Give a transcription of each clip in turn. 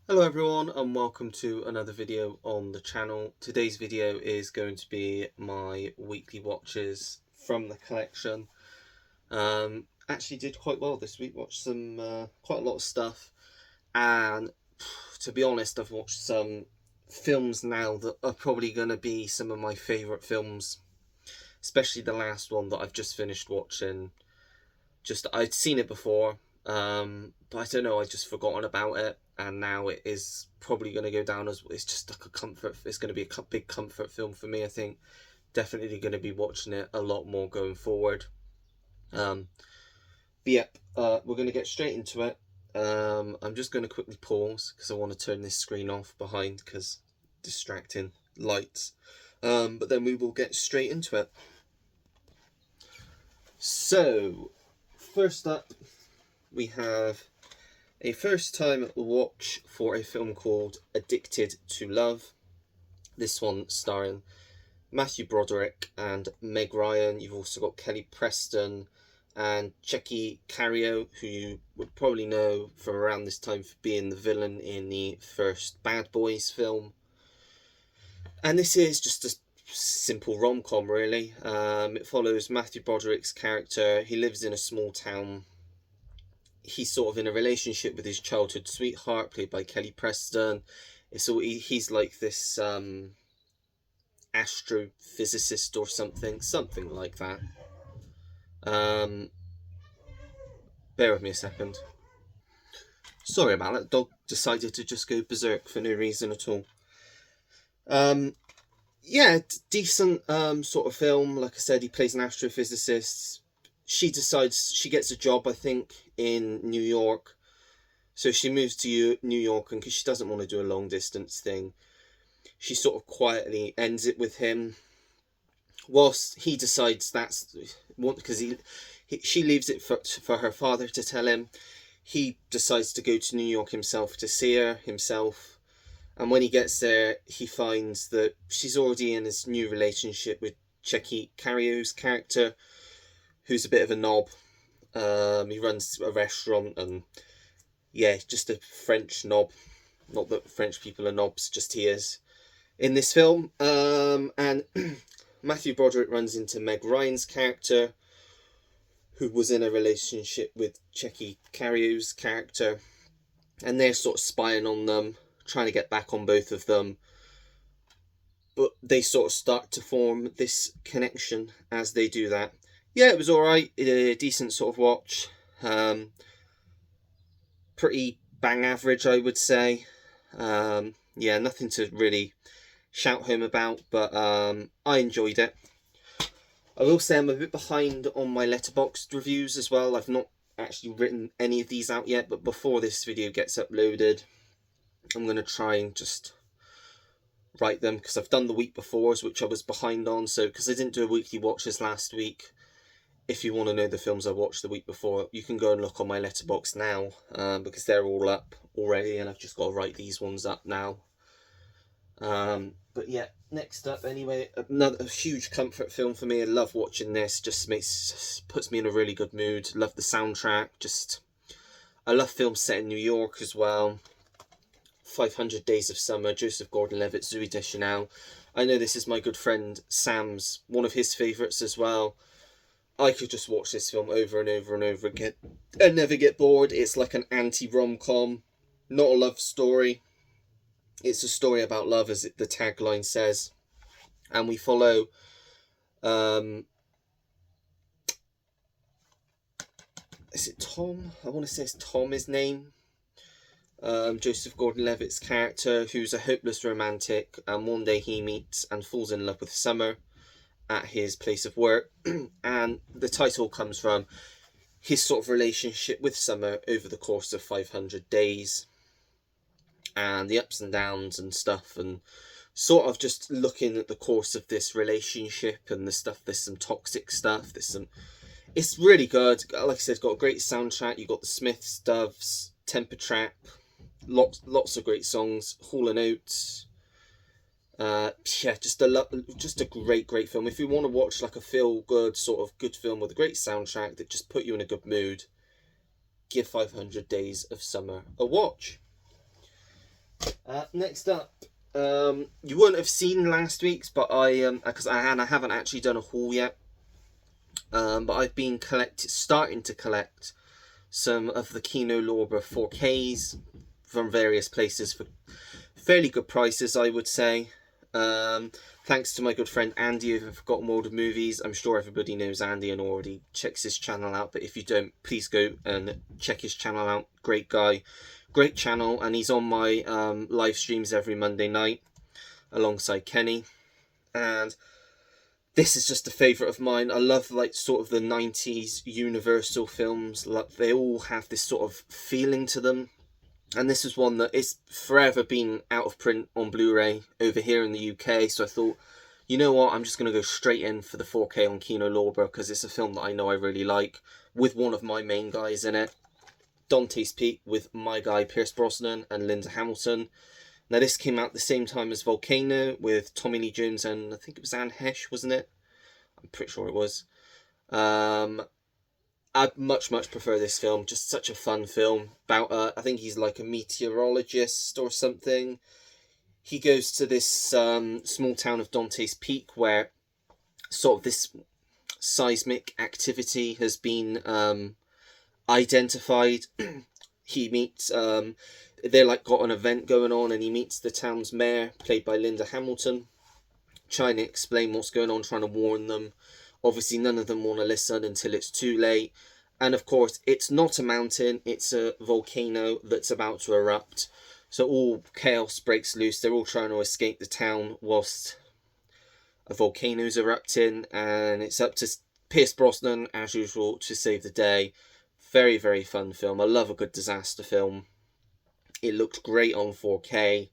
Hello everyone and welcome to another video on the channel. Today's video is going to be my weekly watches from the collection. Actually did quite well this week, watched some quite a lot of stuff, and to be honest I've watched some films now that are probably going to be some of my favourite films, especially the last one that I've just finished watching. I'd seen it before, but I don't know, I'd just forgotten about it, and now it is probably going to go down as it's just like a comfort. It's going to be a big comfort film for me. I think definitely going to be watching it a lot more going forward. But yep, we're going to get straight into it. I'm just going to quickly pause because I want to turn this screen off behind because distracting lights. But then we will get straight into it. So, first up, we have a first time watch for a film called Addicted to Love. This one starring Matthew Broderick and Meg Ryan. You've also got Kelly Preston and Checky Cario, who you would probably know from around this time for being the villain in the first Bad Boys film. And this is just a simple rom-com, really. It follows Matthew Broderick's character. He lives in a small town. He's sort of in a relationship with his childhood sweetheart, played by Kelly Preston. He's like this astrophysicist or something like that. Bear with me a second. Sorry about that. Dog decided to just go berserk for no reason at all. Yeah, decent sort of film. Like I said, he plays an astrophysicist. She gets a job, I think, in New York. So she moves to New York, and because she doesn't want to do a long distance thing, she sort of quietly ends it with him. Whilst he decides that's because she leaves it for her father to tell him. He decides to go to New York himself to see her himself. And when he gets there, he finds that she's already in this new relationship with Checky Cario's character, who's a bit of a knob. He runs a restaurant, and yeah, just a French knob. Not that French people are knobs, just he is in this film. And Matthew Broderick runs into Meg Ryan's character, who was in a relationship with Checky Cario's character, and they're sort of spying on them, trying to get back on both of them. But they sort of start to form this connection as they do that. Yeah, it was alright, a decent sort of watch. Pretty bang average, I would say. Yeah, nothing to really shout home about, but I enjoyed it. I will say I'm a bit behind on my Letterboxd reviews as well. I've not actually written any of these out yet, but before this video gets uploaded, I'm going to try and just write them, because I've done the week before, which I was behind on. So because I didn't do a weekly watches last week, if you want to know the films I watched the week before, you can go and look on my Letterboxd now, because they're all up already, and I've just got to write these ones up now. But yeah, next up anyway, another huge comfort film for me. I love watching this, just puts me in a really good mood. Love the soundtrack. I love films set in New York as well. 500 Days of Summer, Joseph Gordon-Levitt, Zooey Deschanel. I know this is my good friend Sam's, one of his favourites as well. I could just watch this film over and over and over again and never get bored. It's like an anti-rom-com, not a love story. It's a story about love, as the tagline says. And we follow is it Tom? I want to say it's Tom, his name. Joseph Gordon-Levitt's character, who's a hopeless romantic, and one day he meets and falls in love with Summer at his place of work. And the title comes from his sort of relationship with Summer over the course of 500 days, and the ups and downs and stuff, and sort of just looking at the course of this relationship and the stuff. There's some toxic stuff, it's really good. Like I said, it's got a great soundtrack. You've got the Smiths, Doves, Temper Trap, lots of great songs, Hall and Oates. Yeah, just a great film. If you want to watch like a feel good sort of good film with a great soundtrack that just put you in a good mood, give 500 Days of Summer a watch. Next up, you wouldn't have seen last week's, but because I haven't actually done a haul yet. But I've been starting to collect some of the Kino Lorber 4Ks from various places for fairly good prices, I would say. Thanks to my good friend Andy of Forgotten World of Movies. I'm sure everybody knows Andy and already checks his channel out, but if you don't, please go and check his channel out. Great guy, great channel, and he's on my live streams every Monday night alongside Kenny. And this is just a favourite of mine. I love like sort of the 90s Universal films. Like, they all have this sort of feeling to them. And this is one that is forever been out of print on Blu-ray over here in the UK. So I thought, you know what, I'm just going to go straight in for the 4K on Kino Lorber because it's a film that I know I really like, with one of my main guys in it. Dante's Peak with my guy Pierce Brosnan and Linda Hamilton. Now this came out the same time as Volcano with Tommy Lee Jones and I think it was Anne Heche, wasn't it? I'm pretty sure it was. I much prefer this film. Just such a fun film about I think he's like a meteorologist or something. He goes to this small town of Dante's Peak where sort of this seismic activity has been identified. He meets they're like got an event going on, and he meets the town's mayor, played by Linda Hamilton, trying to explain what's going on, trying to warn them. Obviously, none of them want to listen until it's too late. And of course, it's not a mountain, it's a volcano that's about to erupt. So all chaos breaks loose. They're all trying to escape the town whilst a volcano's erupting. And it's up to Pierce Brosnan, as usual, to save the day. Very fun film. I love a good disaster film. It looked great on 4K.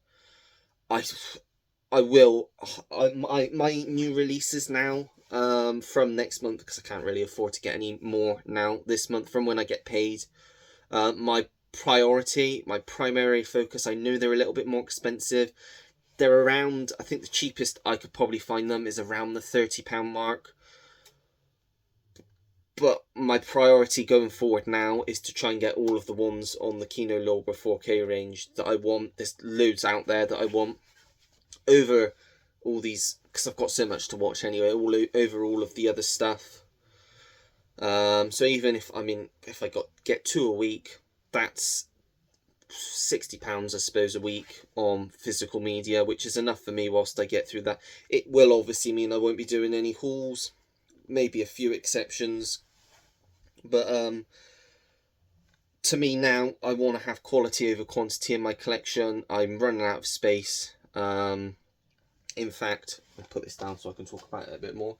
My new releases now from next month, because I can't really afford to get any more now this month from when I get paid. My primary focus, I know they're a little bit more expensive. They're around, I think the cheapest I could probably find them is around the £30 mark. But my priority going forward now is to try and get all of the ones on the Kino Lorber 4K range that I want. There's loads out there that I want over all these, because I've got so much to watch anyway, over all of the other stuff. So even if I get 2 a week, that's £60 I suppose a week on physical media, which is enough for me whilst I get through that. It will obviously mean I won't be doing any hauls, maybe a few exceptions, but to me now, I want to have quality over quantity in my collection. I'm running out of space. In fact, I'll put this down so I can talk about it a bit more.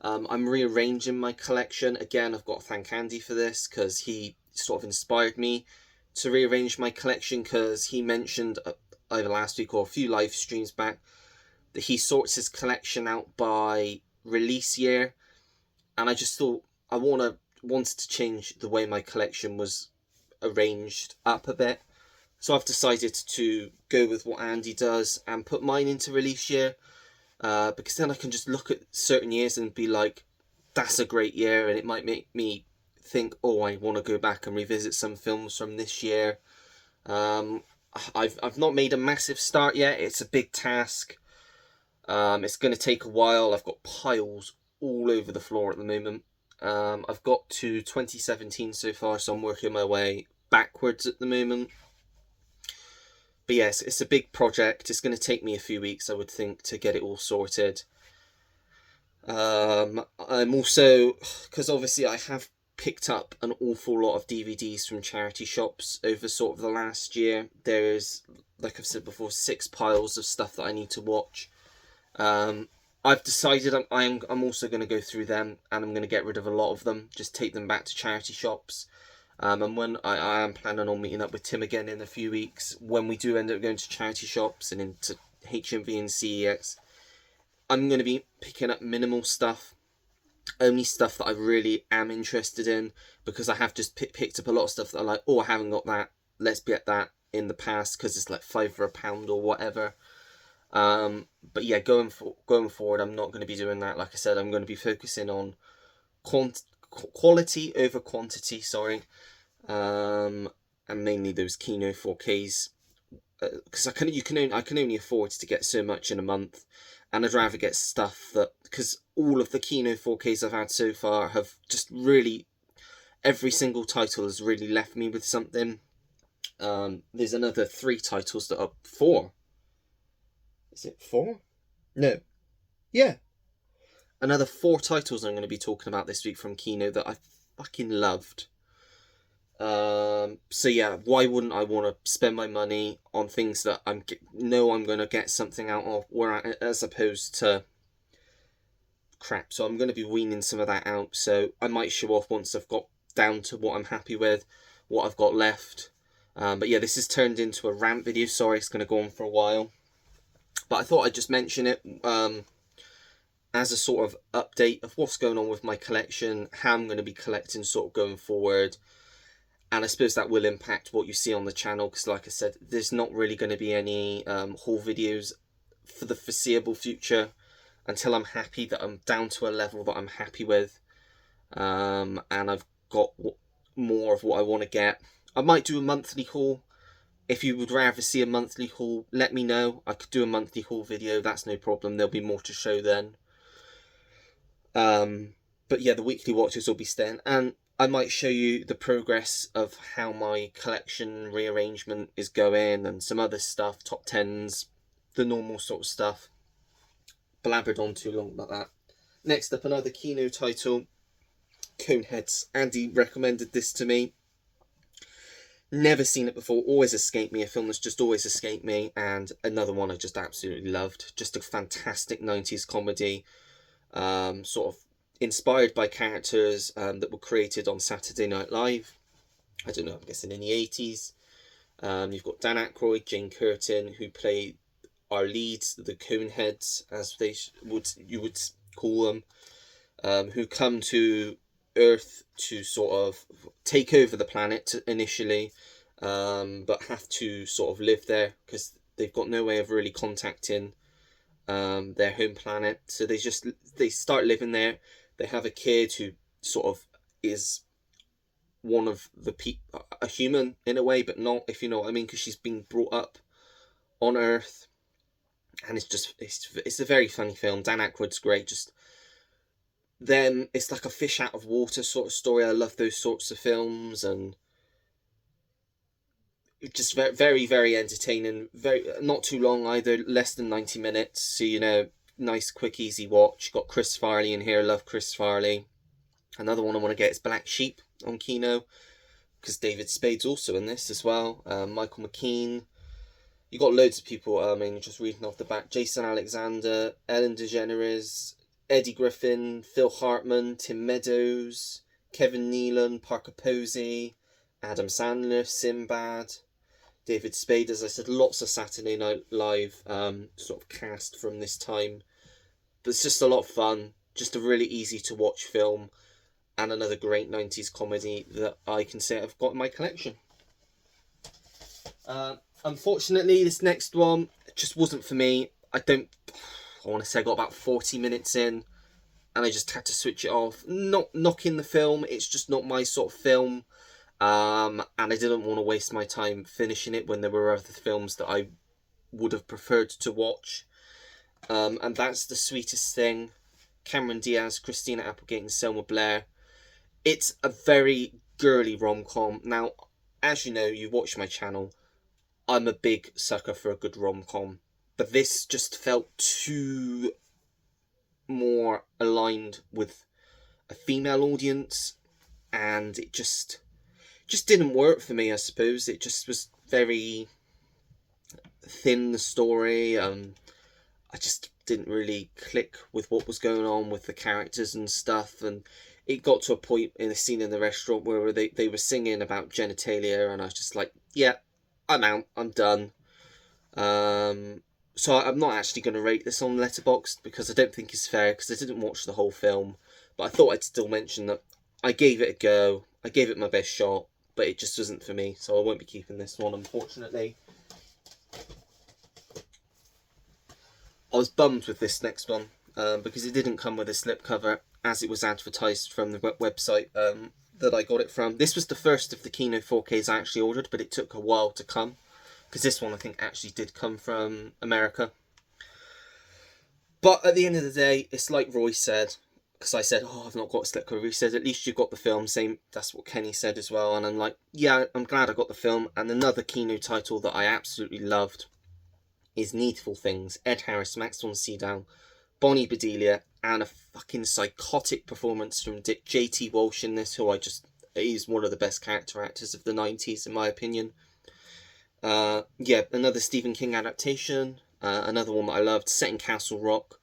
I'm rearranging my collection. Again, I've got to thank Andy for this, because he sort of inspired me to rearrange my collection, because he mentioned either last week or a few live streams back that he sorts his collection out by release year, and I just thought I wanted to change the way my collection was arranged up a bit. So I've decided to go with what Andy does and put mine into release year, because then I can just look at certain years and be like, that's a great year, and it might make me think, oh, I want to go back and revisit some films from this year. I've not made a massive start yet. It's a big task. It's going to take a while. I've got piles all over the floor at the moment. I've got to 2017 so far, so I'm working my way backwards at the moment. But yes, it's a big project. It's going to take me a few weeks, I would think, to get it all sorted. I'm also, because obviously I have picked up an awful lot of DVDs from charity shops over sort of the last year. There's, like I've said before, 6 piles of stuff that I need to watch. I've decided I'm also going to go through them, and I'm going to get rid of a lot of them, just take them back to charity shops. And when I am planning on meeting up with Tim again in a few weeks, when we do end up going to charity shops and into HMV and CEX, I'm going to be picking up minimal stuff, only stuff that I really am interested in, because I have just picked up a lot of stuff that I'm like, oh, I haven't got that, let's get that in the past, because it's like £5 for £1 or whatever. But yeah, going forward, I'm not going to be doing that. Like I said, I'm going to be focusing on quality over quantity, and mainly those Kino 4Ks. because I can only afford to get so much in a month, and I'd rather get stuff that, because all of the Kino 4Ks I've had so far have just really, every single title has really left me with something. There's another 3 titles that are 4. Is it 4? No. Yeah. Another 4 titles I'm going to be talking about this week from Kino that I fucking loved. So yeah, why wouldn't I want to spend my money on things that I'm going to get something out of, as opposed to crap. So I'm going to be weaning some of that out. So I might show off once I've got down to what I'm happy with, what I've got left. But yeah, this has turned into a rant video. Sorry, it's going to go on for a while. But I thought I'd just mention it as a sort of update of what's going on with my collection, how I'm going to be collecting sort of going forward. And I suppose that will impact what you see on the channel, because like I said, there's not really going to be any haul videos for the foreseeable future until I'm happy that I'm down to a level that I'm happy with, and I've got more of what I want to get. I might do a monthly haul. If you would rather see a monthly haul, let me know. I could do a monthly haul video, that's no problem. There'll be more to show then. But yeah, the weekly watches will be staying, and I might show you the progress of how my collection rearrangement is going, and some other stuff, top 10s, the normal sort of stuff. Blabbered on too long about that. Next up, another Kino title, Coneheads. Andy recommended this to me. Never seen it before, always escaped me, a film that's just always escaped me, and another one I just absolutely loved. Just a fantastic 90s comedy, sort of inspired by characters that were created on Saturday Night Live. I don't know, I'm guessing in the 80s. You've got Dan Aykroyd, Jane Curtin, who play our leads, the Coneheads, as you would call them, who come to Earth to sort of take over the planet initially, but have to sort of live there because they've got no way of really contacting their home planet. So they start living there. They have a kid who sort of is one of the a human in a way, but not, if you know what I mean, because she's been brought up on Earth, and it's a very funny film. Dan Aykroyd's great. Just them, it's like a fish out of water sort of story. I love those sorts of films, and just very, very, very entertaining. Very not too long either, less than 90 minutes. So you know, nice, quick, easy watch. Got Chris Farley in here. Love Chris Farley. Another one I want to get is Black Sheep on Kino, because David Spade's also in this as well. Michael McKean. You got loads of people. I mean, just reading off the back: Jason Alexander, Ellen DeGeneres, Eddie Griffin, Phil Hartman, Tim Meadows, Kevin Nealon, Parker Posey, Adam Sandler, Sinbad, David Spade. As I said, lots of Saturday Night Live sort of cast from this time. But it's just a lot of fun. Just a really easy to watch film, and another great 90s comedy that I can say I've got in my collection. Unfortunately, this next one just wasn't for me. I want to say I got about 40 minutes in, and I just had to switch it off. Not knocking the film, it's just not my sort of film. And I didn't want to waste my time finishing it when there were other films that I would have preferred to watch. And that's The Sweetest Thing. Cameron Diaz, Christina Applegate, and Selma Blair. It's a very girly rom-com. Now, as you know, you watch my channel, I'm a big sucker for a good rom-com. But this just felt too more aligned with a female audience, and it just didn't work for me, I suppose. It just was very thin, the story. I just didn't really click with what was going on with the characters and stuff, and it got to a point in a scene in the restaurant where they were singing about genitalia, and I was just like, yeah, I'm out, I'm done. So I'm not actually going to rate this on Letterboxd, because I don't think it's fair, because I didn't watch the whole film. But I thought I'd still mention that I gave it a go, I gave it my best shot, but it just wasn't for me, so I won't be keeping this one, unfortunately. I was bummed with this next one, because it didn't come with a slipcover, as it was advertised from the website that I got it from. This was the first of the Kino 4Ks I actually ordered, but it took a while to come. because this one I think actually did come from America. But at the end of the day, it's like Roy said, because I said, oh, I've not got Slipcover. He said, at least you got the film. Same, that's what Kenny said as well. And I'm like, yeah, I'm glad I got the film. And another Kino title that I absolutely loved is Needful Things. Ed Harris, Max von Sydow, Bonnie Bedelia, and a fucking psychotic performance from J.T. Walsh in this, who he's one of the best character actors of the 90s, in my opinion. Yeah, another Stephen King adaptation. Another one that I loved, set in Castle Rock,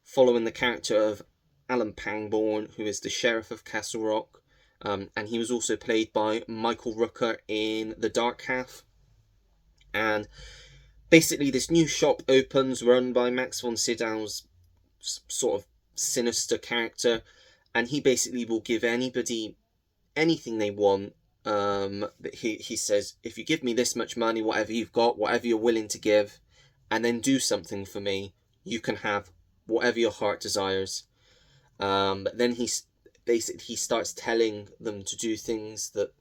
following the character of Alan Pangborn, who is the sheriff of Castle Rock. And he was also played by Michael Rooker in The Dark Half. And basically this new shop opens, run by Max von Sydow's sort of sinister character, and he basically will give anybody anything they want. He says, if you give me this much money, whatever you've got, whatever you're willing to give, and then do something for me, you can have whatever your heart desires. But then he starts telling them to do things that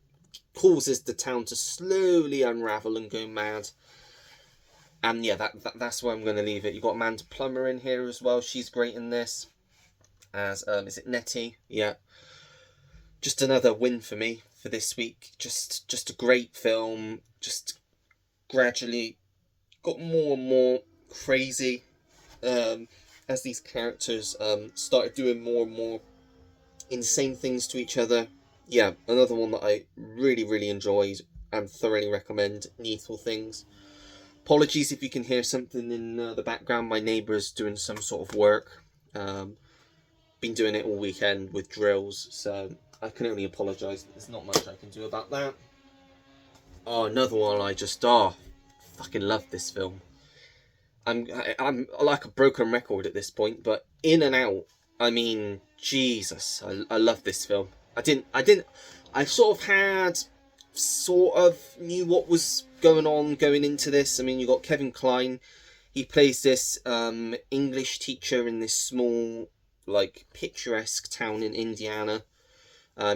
causes the town to slowly unravel and go mad. And yeah, that's where I'm going to leave it. You've got Amanda Plummer in here as well. She's great in this. As, is it Nettie? Yeah. Just another win for me for this week. Just a great film. Just gradually got more and more crazy as these characters started doing more and more insane things to each other. Yeah, another one that I really, really enjoyed and thoroughly recommend, Needful Things. Apologies if you can hear something in the background. My neighbour's doing some sort of work. Been doing it all weekend with drills, so I can only apologise. There's not much I can do about that. Oh, another one fucking love this film. I'm like a broken record at this point, but In and Out, I mean, Jesus, I love this film. I sort of knew what was going on going into this. I mean, you got Kevin Kline. He plays this English teacher in this small, like, picturesque town in Indiana.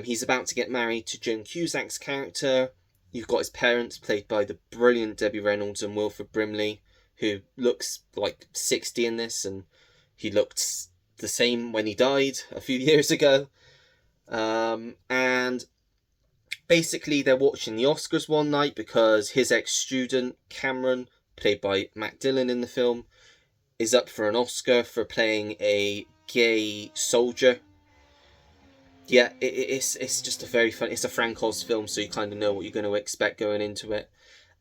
He's about to get married to Joan Cusack's character. You've got his parents, played by the brilliant Debbie Reynolds and Wilford Brimley, who looks like 60 in this, and he looked the same when he died a few years ago. And basically they're watching the Oscars one night because his ex-student, Cameron, played by Matt Dillon in the film, is up for an Oscar for playing a gay soldier. Yeah, it's just a very fun. It's a Frank Oz film, so you kind of know what you're going to expect going into it.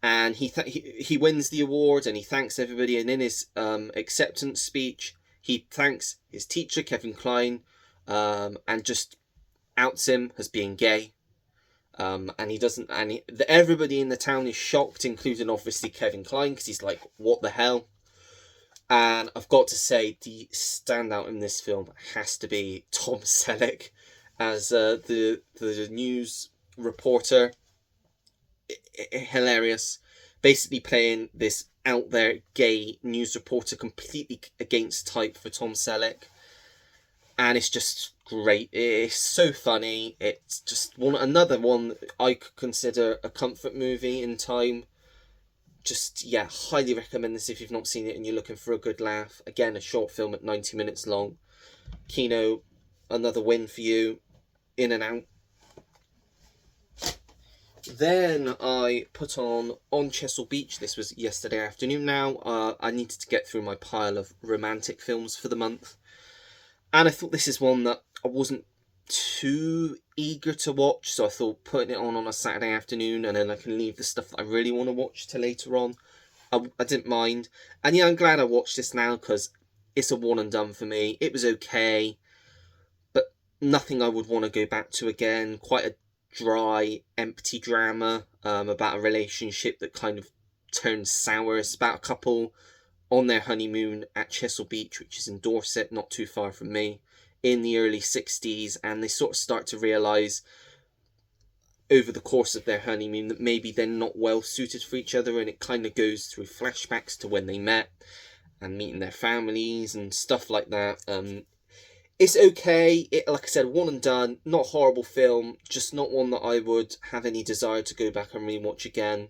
And he wins the award, and he thanks everybody. And in his acceptance speech, he thanks his teacher Kevin Kline, and just outs him as being gay. And he doesn't. And everybody in the town is shocked, including obviously Kevin Kline, because he's like, "What the hell?" And I've got to say, the standout in this film has to be Tom Selleck as the news reporter. Hilarious, basically playing this out there gay news reporter, completely against type for Tom Selleck, and it's just great. It's so funny. It's just another one I could consider a comfort movie in time. Just, yeah, highly recommend this if you've not seen it and you're looking for a good laugh. Again, a short film at 90 minutes long. Kino, another win for you. In and Out. Then I put on Chesil Beach. This was yesterday afternoon now. I needed to get through my pile of romantic films for the month. And I thought this is one that I wasn't too eager to watch, so I thought putting it on a Saturday afternoon and then I can leave the stuff that I really want to watch till later on. I didn't mind. And yeah, I'm glad I watched this now because it's a one and done for me. It was okay, but nothing I would want to go back to again. Quite a dry, empty drama about a relationship that kind of turns sour. It's about a couple on their honeymoon at Chesil Beach, which is in Dorset, not too far from me, in the early 60s, and they sort of start to realise over the course of their honeymoon that maybe they're not well suited for each other, and it kind of goes through flashbacks to when they met and meeting their families and stuff like that. It's okay. Like I said, one and done. Not a horrible film, just not one that I would have any desire to go back and rewatch again.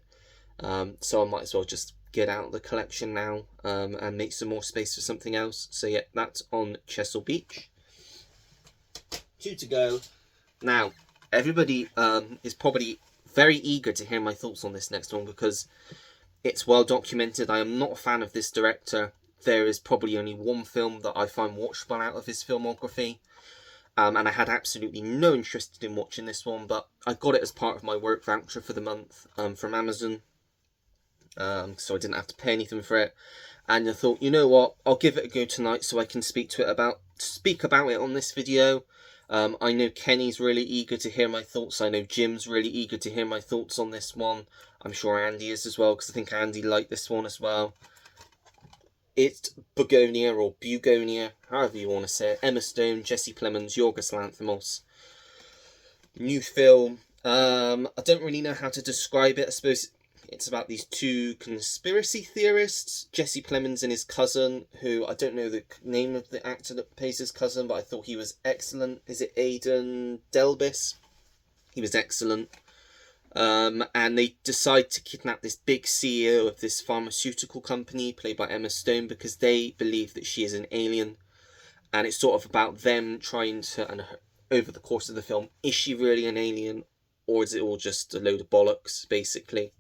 So I might as well just get out the collection now and make some more space for something else. So yeah, that's on Chesil Beach. 2 to go. Now, everybody is probably very eager to hear my thoughts on this next one because it's well documented. I am not a fan of this director. There is probably only one film that I find watchable out of his filmography. And I had absolutely no interest in watching this one, but I got it as part of my work voucher for the month from Amazon. So I didn't have to pay anything for it. And I thought, you know what, I'll give it a go tonight so I can speak about it on this video. I know Kenny's really eager to hear my thoughts. I know Jim's really eager to hear my thoughts on this one. I'm sure Andy is as well, because I think Andy liked this one as well. It's Begonia, or Bugonia, however you want to say it. Emma Stone, Jesse Plemons, Yorgos Lanthimos. New film. I don't really know how to describe it. I suppose it's about these two conspiracy theorists, Jesse Plemons and his cousin, who I don't know the name of the actor that plays his cousin, but I thought he was excellent. Is it Aidan Delbis? He was excellent. And they decide to kidnap this big CEO of this pharmaceutical company, played by Emma Stone, because they believe that she is an alien. And it's sort of about them trying to, and over the course of the film, is she really an alien, or is it all just a load of bollocks, basically?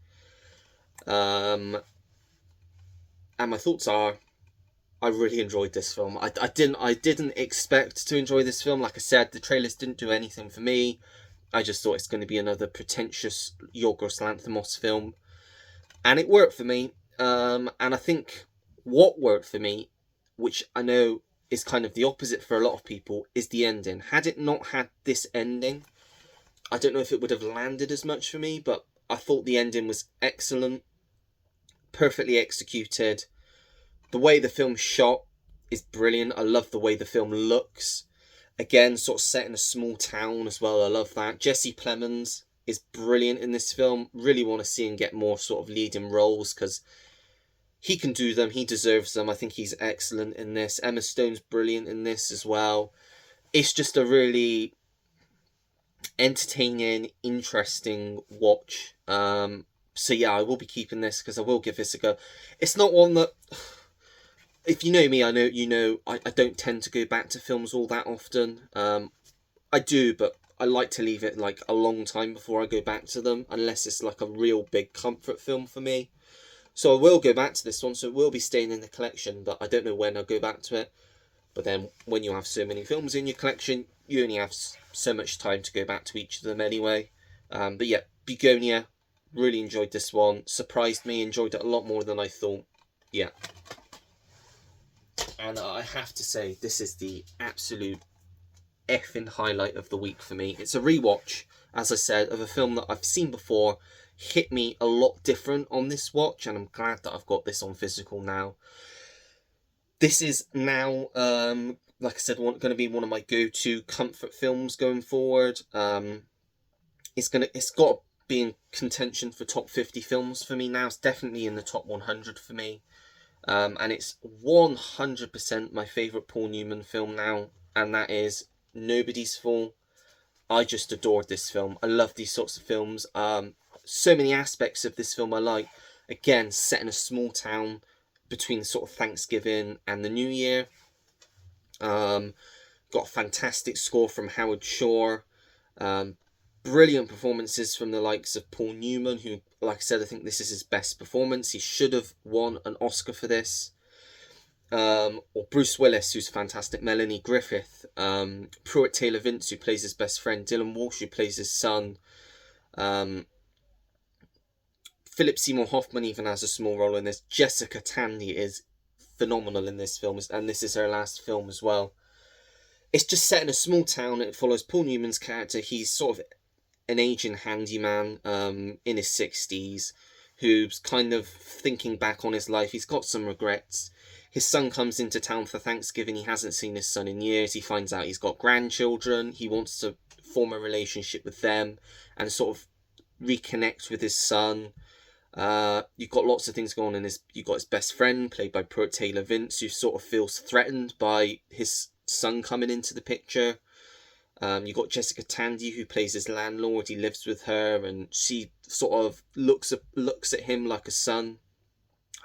And my thoughts are, I really enjoyed this film. I didn't expect to enjoy this film. Like I said, the trailers didn't do anything for me. I just thought it's going to be another pretentious Yorgos Lanthimos film, and it worked for me. And I think what worked for me, which I know is kind of the opposite for a lot of people, is the ending. Had it not had this ending, I don't know if it would have landed as much for me, but I thought the ending was excellent, perfectly executed. The way the film's shot is brilliant. I love the way the film looks. Again, sort of set in a small town as well. I love that. Jesse Plemons is brilliant in this film. Really want to see him get more sort of leading roles because he can do them. He deserves them. I think he's excellent in this. Emma Stone's brilliant in this as well. It's just a really entertaining, interesting watch. So yeah, I will be keeping this because I will give this a go. It's not one that... If you know me, I know you know I don't tend to go back to films all that often. I do, but I like to leave it like a long time before I go back to them, unless it's like a real big comfort film for me. So I will go back to this one, so it will be staying in the collection, but I don't know when I'll go back to it. But then when you have so many films in your collection, you only have so much time to go back to each of them anyway. But yeah, Begonia, really enjoyed this one. Surprised me, enjoyed it a lot more than I thought. Yeah. And I have to say, this is the absolute effing highlight of the week for me. It's a rewatch, as I said, of a film that I've seen before. Hit me a lot different on this watch, and I'm glad that I've got this on physical now. This is now, like I said, going to be one of my go-to comfort films going forward. It's got to be in contention for top 50 films for me now. It's definitely in the top 100 for me. And it's 100% my favourite Paul Newman film now, and that is Nobody's Fool. I just adored this film. I love these sorts of films. So many aspects of this film I like. Again, set in a small town between sort of Thanksgiving and the New Year. Got a fantastic score from Howard Shore. Brilliant performances from the likes of Paul Newman, who, like I said, I think this is his best performance. He should have won an Oscar for this. Or Bruce Willis, who's fantastic. Melanie Griffith. Pruitt Taylor Vince, who plays his best friend. Dylan Walsh, who plays his son. Philip Seymour Hoffman even has a small role in this. Jessica Tandy is phenomenal in this film, and this is her last film as well. It's just set in a small town, and it follows Paul Newman's character. He's sort of an aging handyman in his 60s who's kind of thinking back on his life. He's got some regrets. His son comes into town for Thanksgiving. He hasn't seen his son in years. He finds out he's got grandchildren. He wants to form a relationship with them and sort of reconnect with his son. You've got lots of things going on you've got his best friend, played by Pruitt Taylor Vince, who sort of feels threatened by his son coming into the picture. You got Jessica Tandy, who plays his landlord. He lives with her, and she sort of looks at him like a son.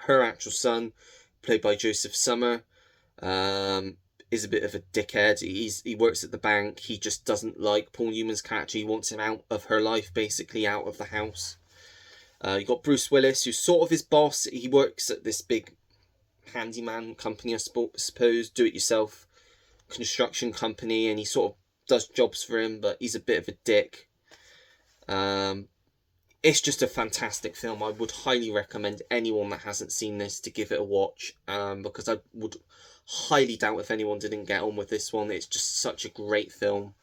Her actual son, played by Joseph Summer, is a bit of a dickhead. He works at the bank. He just doesn't like Paul Newman's character. He wants him out of her life, basically out of the house. You got Bruce Willis, who's sort of his boss. He works at this big handyman company, I suppose, do-it-yourself construction company, and he sort of does jobs for him, but he's a bit of a dick. It's just a fantastic film. I would highly recommend anyone that hasn't seen this to give it a watch, because I would highly doubt if anyone didn't get on with this one. It's just such a great film.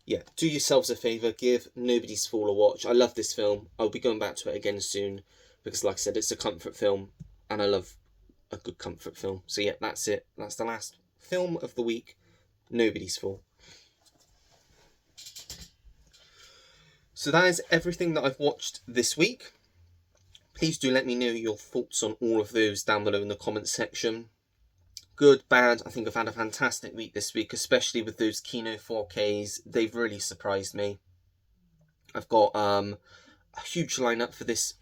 Yeah, do yourselves a favour, give Nobody's Fool a watch. I love this film. I'll be going back to it again soon, because like I said, it's a comfort film, and I love a good comfort film. So yeah, that's it. That's the last film of the week, Nobody's Fool. So that is everything that I've watched this week. Please do let me know your thoughts on all of those down below in the comments section. Good, bad, I think I've had a fantastic week this week, especially with those Kino 4Ks. They've really surprised me. I've got a huge lineup for this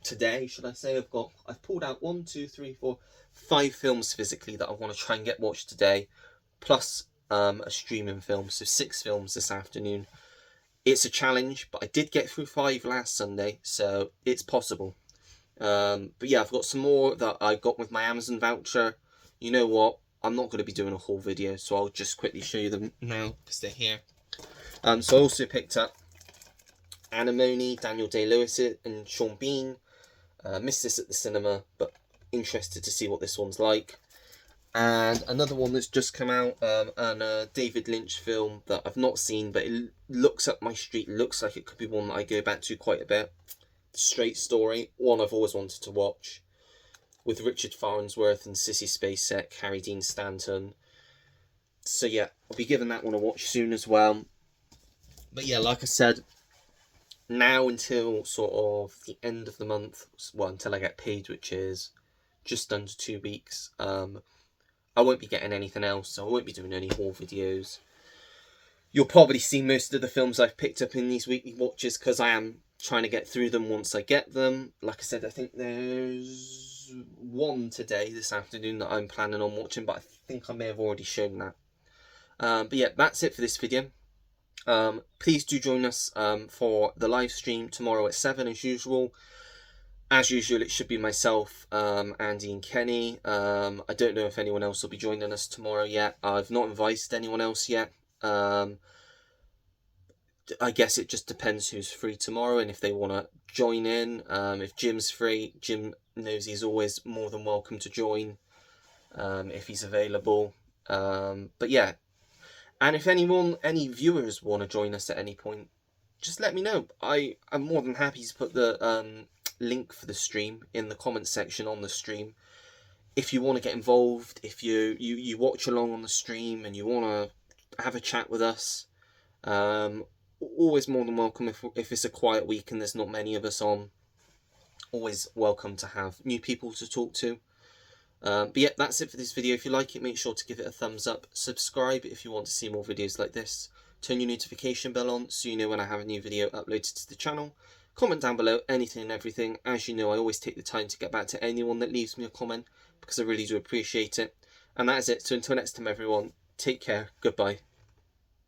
today, should I say. I've pulled out 1, 2, 3, 4, 5 films physically that I want to try and get watched today, plus a streaming film, so 6 films this afternoon. It's a challenge, but I did get through 5 last Sunday, so it's possible. But yeah, I've got some more that I got with my Amazon voucher. You know what? I'm not going to be doing a whole video, so I'll just quickly show you them now, because they're here. So I also picked up Anemone, Daniel Day-Lewis and Sean Bean. Missed this at the cinema, but interested to see what this one's like. And another one that's just come out, a David Lynch film that I've not seen, but it looks up my street. Looks like it could be one that I go back to quite a bit. Straight Story, one I've always wanted to watch, with Richard Farnsworth and Sissy Spacek, Harry Dean Stanton. So yeah, I'll be giving that one a watch soon as well. But yeah, like I said, now until sort of the end of the month, well, until I get paid, which is just under 2 weeks, I won't be getting anything else, so I won't be doing any haul videos. You'll probably see most of the films I've picked up in these weekly watches, because I am trying to get through them once I get them. Like I said, I think there's one today, this afternoon, that I'm planning on watching, but I think I may have already shown that. But yeah, that's it for this video. Please do join us for the live stream tomorrow at 7 as usual. As usual, it should be myself, Andy and Kenny. I don't know if anyone else will be joining us tomorrow yet. I've not invited anyone else yet. I guess it just depends who's free tomorrow and if they want to join in. If Jim's free, Jim knows he's always more than welcome to join if he's available. But yeah, and if any viewers want to join us at any point, just let me know. I'm more than happy to put the link for the stream in the comments section on the stream. If you want to get involved, if you watch along on the stream and you want to have a chat with us, always more than welcome. If it's a quiet week and there's not many of us on, always welcome to have new people to talk to. But yeah, that's it for this video. If you like it, make sure to give it a thumbs up. Subscribe if you want to see more videos like this. Turn your notification bell on so you know when I have a new video uploaded to the channel. Comment down below anything and everything. As you know, I always take the time to get back to anyone that leaves me a comment, because I really do appreciate it. And that is it. So until next time, everyone, take care. Goodbye.